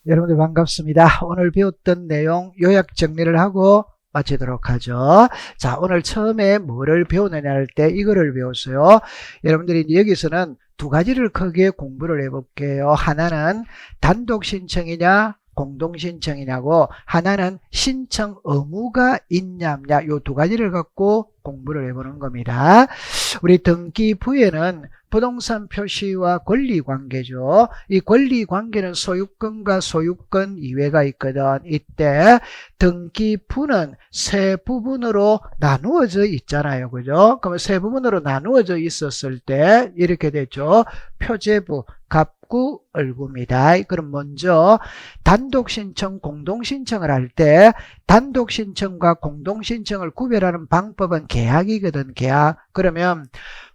여러분들 반갑습니다. 오늘 배웠던 내용 요약 정리를 하고 마치도록 하죠. 자, 오늘 처음에 뭐를 배우느냐 할 때 이거를 배웠어요. 여러분들이 여기서는 두 가지를 크게 공부를 해볼게요. 하나는 단독 신청이냐 공동 신청이냐고, 하나는 신청 의무가 있냐 없냐, 요 두 가지를 갖고 공부를 해보는 겁니다. 우리 등기부에는 부동산 표시와 권리관계죠. 이 권리관계는 소유권과 소유권 이외가 있거든. 이때 등기부는 세 부분으로 나누어져 있잖아요. 그죠? 그러면 세 부분으로 나누어져 있었을 때 이렇게 되죠. 표제부, 갑구, 을구입니다. 그럼 먼저 단독 신청, 공동 신청을 할 때 단독 신청과 공동 신청을 구별하는 방법은 계약이거든. 계약. 그러면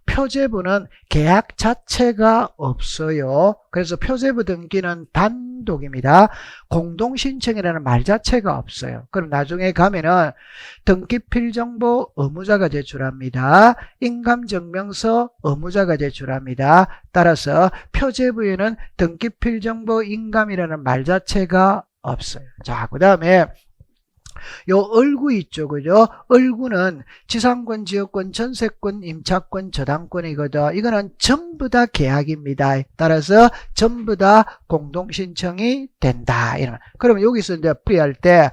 표제부는 계약 자체가 없어요. 그래서 표제부 등기는 단독입니다. 공동신청이라는 말 자체가 없어요. 그럼 나중에 가면은 등기필정보 의무자가 제출합니다. 인감증명서 의무자가 제출합니다. 따라서 표제부에는 등기필정보 인감이라는 말 자체가 없어요. 자, 그 다음에 요 을구 있죠. 그죠? 을구는 지상권, 지역권, 전세권, 임차권, 저당권이거든. 이거는 전부 다 계약입니다. 따라서 전부 다 공동신청이 된다. 이런. 그러면 여기서 이제 풀이할 때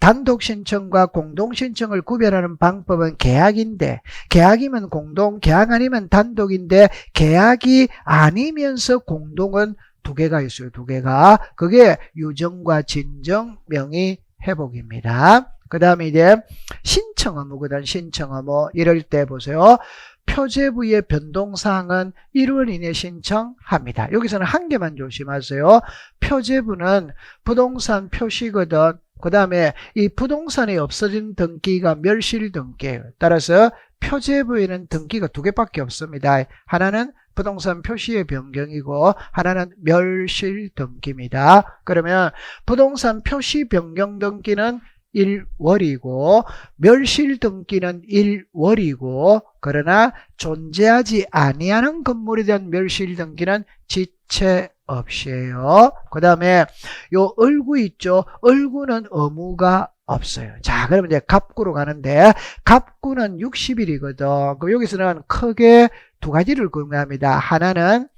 단독 신청과 공동 신청을 구별하는 방법은 계약인데, 계약이면 공동, 계약 아니면 단독인데, 계약이 아니면서 공동은 두 개가 있어요. 두 개가. 그게 유정과 진정, 명의 회복입니다. 그 다음에 이제 신청 의무거든. 신청 의무. 이럴 때 보세요. 표제부의 변동사항은 1월 이내 신청합니다. 여기서는 한 개만 조심하세요. 표제부는 부동산 표시거든. 그 다음에 이 부동산이 없어진 등기가 멸실 등기예요. 따라서 표제부에는 등기가 두 개밖에 없습니다. 하나는 부동산 표시의 변경이고 하나는 멸실 등기입니다. 그러면 부동산 표시 변경 등기는 1월이고 멸실 등기는 1월이고, 그러나 존재하지 아니하는 건물에 대한 멸실 등기는 지체 없이에요. 그 다음에 요 을구 있죠. 을구는 의무가 없어요. 자, 그러면 이제 갑구로 가는데, 갑구는 60일이거든. 그럼 여기서는 크게 두 가지를 구매합니다. 하나는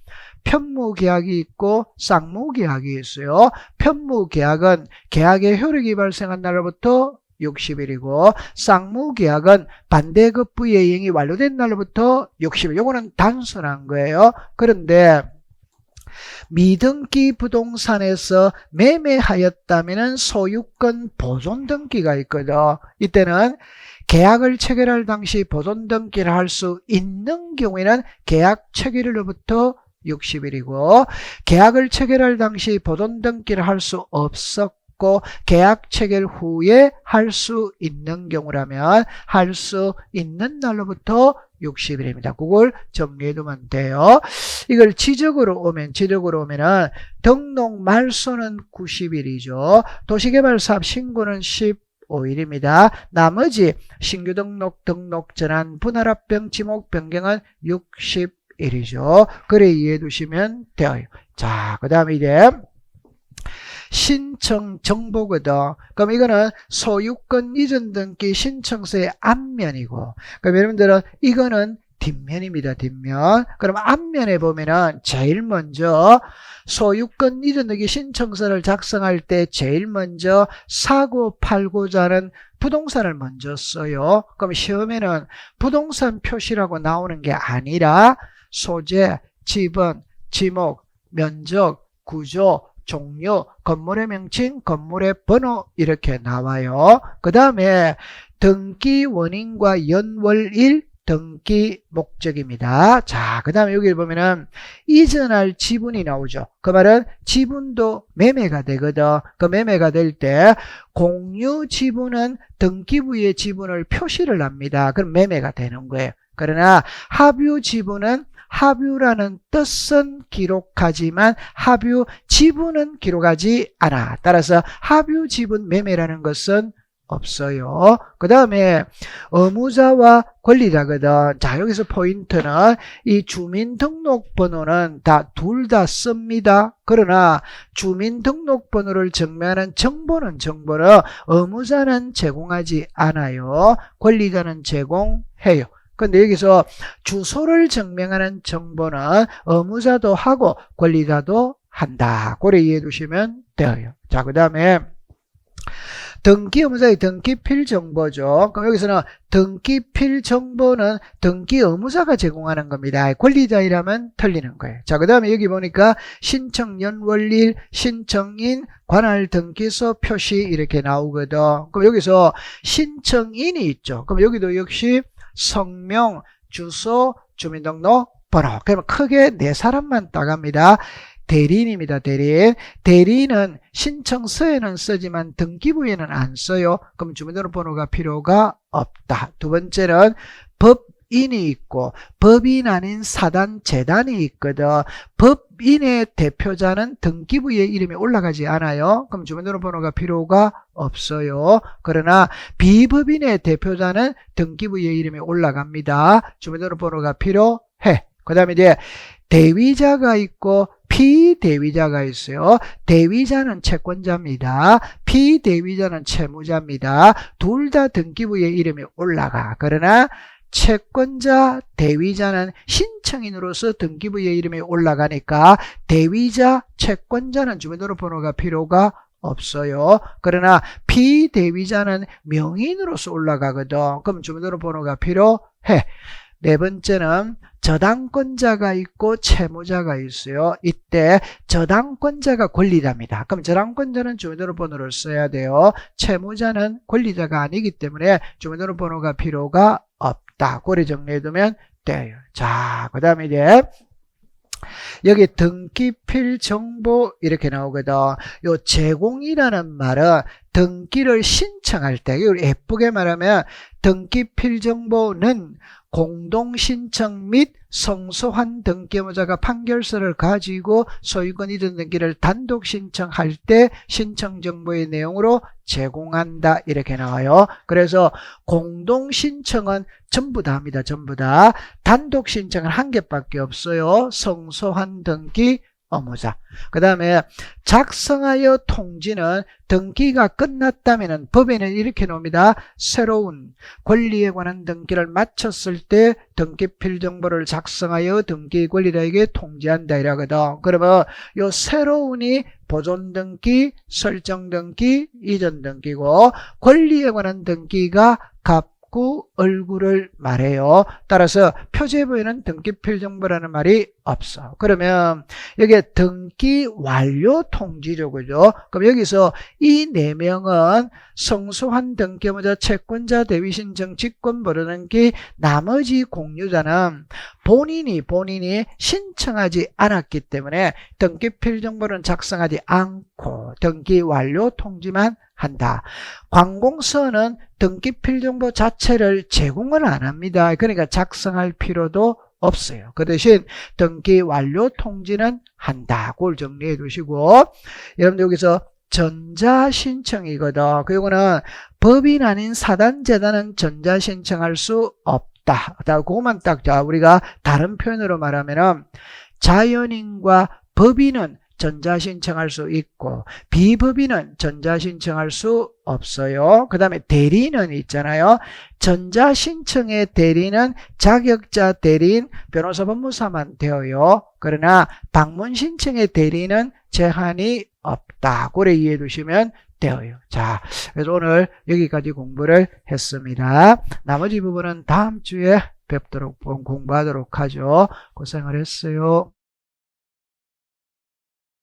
편무계약이 있고 쌍무계약이 있어요. 편무계약은 계약의 효력이 발생한 날로부터 60일이고 쌍무계약은 반대급부 이행이 완료된 날로부터 60일. 요거는 단순한 거예요. 그런데 미등기 부동산에서 매매하였다면 소유권 보존 등기가 있거든. 이때는 계약을 체결할 당시 보존 등기를 할 수 있는 경우에는 계약 체결일로부터 60일이고, 계약을 체결할 당시 보존 등기를 할 수 없었고 계약 체결 후에 할 수 있는 경우라면 할 수 있는 날로부터 60일입니다. 그걸 정리해 두면 돼요. 이걸 지적으로 오면은 등록 말소는 90일이죠. 도시개발사업 신고는 15일입니다. 나머지 신규 등록 전환, 분할합병, 지목 변경은 60일이죠. 그래 이해해 두시면 돼요. 자, 그 다음에 이제 신청 정보거든. 그럼 이거는 소유권 이전 등기 신청서의 앞면이고, 그럼 여러분들은 이거는 뒷면입니다. 뒷면. 그럼 앞면에 보면은 제일 먼저 소유권 이전 등기 신청서를 작성할 때 제일 먼저 사고 팔고자 하는 부동산을 먼저 써요. 그럼 시험에는 부동산 표시라고 나오는 게 아니라 소재, 지분, 지목, 면적, 구조, 종류, 건물의 명칭, 건물의 번호 이렇게 나와요. 그 다음에 등기 원인과 연월일, 등기 목적입니다. 자, 그 다음에 여기 보면은 이전할 지분이 나오죠. 그 말은 지분도 매매가 되거든. 그 매매가 될 때 공유 지분은 등기부의 지분을 표시를 합니다. 그럼 매매가 되는 거예요. 그러나 합유 지분은 합유라는 뜻은 기록하지만 합유 지분은 기록하지 않아. 따라서 합유 지분 매매라는 것은 없어요. 그 다음에 의무자와 권리자거든. 자, 여기서 포인트는 이 주민등록번호는 둘 다 씁니다. 그러나 주민등록번호를 증명하는 정보는 의무자는 제공하지 않아요. 권리자는 제공해요. 근데 여기서 주소를 증명하는 정보는 의무자도 하고 권리자도 한다. 그래 이해해 두시면 돼요. 자, 그 다음에 등기 의무자의 등기필 정보죠. 그럼 여기서는 등기필 정보는 등기 의무자가 제공하는 겁니다. 권리자이라면 틀리는 거예요. 자, 그 다음에 여기 보니까 신청 연월일, 신청인, 관할 등기소 표시 이렇게 나오거든. 그럼 여기서 신청인이 있죠. 그럼 여기도 역시 성명, 주소, 주민등록번호. 그러면 크게 네 사람만 따갑니다. 대리인입니다. 대리인. 대리인은 신청서에는 쓰지만 등기부에는 안 써요. 그럼 주민등록번호가 필요가 없다. 두 번째는 법인이 있고 법인 아닌 사단, 재단이 있거든. 법인의 대표자는 등기부에 이름이 올라가지 않아요. 그럼 주민등록번호가 필요가 없어요. 그러나 비법인의 대표자는 등기부에 이름이 올라갑니다. 주민등록번호가 필요해. 그 다음에 이제 대위자가 있고 피대위자가 있어요. 대위자는 채권자입니다. 피대위자는 채무자입니다. 둘 다 등기부에 이름이 올라가. 그러나 채권자, 대위자는 신청인으로서 등기부에 이름이 올라가니까 대위자, 채권자는 주민등록번호가 필요가 없어요. 그러나 피대위자는 명의인으로서 올라가거든. 그럼 주민등록번호가 필요해. 네 번째는 저당권자가 있고 채무자가 있어요. 이때 저당권자가 권리자입니다. 그럼 저당권자는 주민등록번호를 써야 돼요. 채무자는 권리자가 아니기 때문에 주민등록번호가 필요가 없다. 고래 정리해두면 돼요. 자, 그 다음에 이제 여기 등기필 정보 이렇게 나오거든. 요 제공이라는 말은 등기를 신청할 때, 이걸 예쁘게 말하면 등기필 정보는 공동신청 및 성소환 등기의무자가 판결서를 가지고 소유권 이전 등기를 단독 신청할 때 신청 정보의 내용으로 제공한다 이렇게 나와요. 그래서 공동신청은 전부 다 합니다. 전부 다. 단독 신청은 한 개밖에 없어요. 성소환 등기 의무자. 그 다음에 작성하여 통지는 등기가 끝났다면 법에는 이렇게 나옵니다. 새로운 권리에 관한 등기를 마쳤을 때 등기필 정보를 작성하여 등기 권리자에게 통지한다 이라거든. 그러면 요 새로운이 보존 등기, 설정 등기, 이전 등기고 권리에 관한 등기가 얼굴을 말해요. 따라서 표제부에는 등기필 정보라는 말이 없어. 그러면 여기에 등기 완료 통지죠. 그죠? 그럼 여기서 이 4명은 성소환 등기의무자, 채권자, 대위신청, 직권 벌어등기, 나머지 공유자는 본인이 신청하지 않았기 때문에 등기필 정보는 작성하지 않고 등기 완료 통지만 한다. 관공서는 등기필 정보 자체를 제공을 안 합니다. 그러니까 작성할 필요도 없어요. 그 대신 등기 완료 통지는 한다. 그걸 정리해 두시고, 여러분들 여기서 전자신청이거든. 그거는 법인 아닌 사단재단은 전자신청할 수 없다. 그것만 딱, 우리가 다른 표현으로 말하면은 자연인과 법인은 전자신청할 수 있고 비법인은 전자신청할 수 없어요. 그 다음에 대리인은 있잖아요. 전자신청의 대리인은 자격자 대리인, 변호사, 법무사만 되어요. 그러나 방문신청의 대리인은 제한이 없다. 그래 이해해 두시면 되어요. 자, 그래서 오늘 여기까지 공부를 했습니다. 나머지 부분은 다음 주에 뵙도록 공부하도록 하죠. 고생을 했어요.